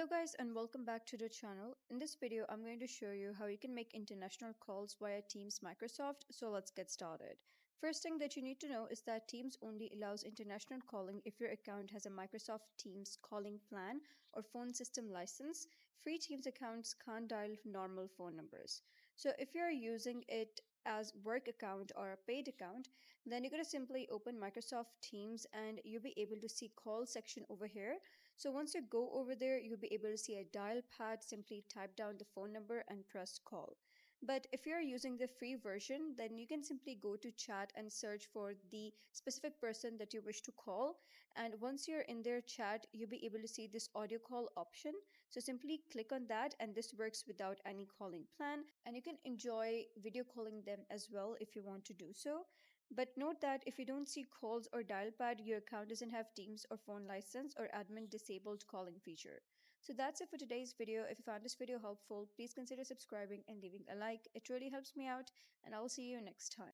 Hello guys and welcome back to the channel. In this video, I'm going to show you how you can make international calls via Teams Microsoft. So let's get started. First thing that you need to know is that Teams only allows international calling if your account has a Microsoft Teams calling plan or phone system license. Free Teams accounts can't dial normal phone numbers. So if you're using it as work account or a paid account, then you're going to simply open Microsoft Teams and you'll be able to see call section over here. So once you go over there, you'll be able to see a dial pad. Simply type down the phone number and press call. But if you're using the free version, then you can simply go to chat and search for the specific person that you wish to call. And once you're in their chat, you'll be able to see this audio call option. So simply click on that, and this works without any calling plan. And you can enjoy video calling them as well if you want to do so. But note that if you don't see calls or dial pad, your account doesn't have Teams or phone license or admin disabled calling feature. So that's it for today's video. If you found this video helpful, please consider subscribing and leaving a like. It really helps me out, and I'll see you next time.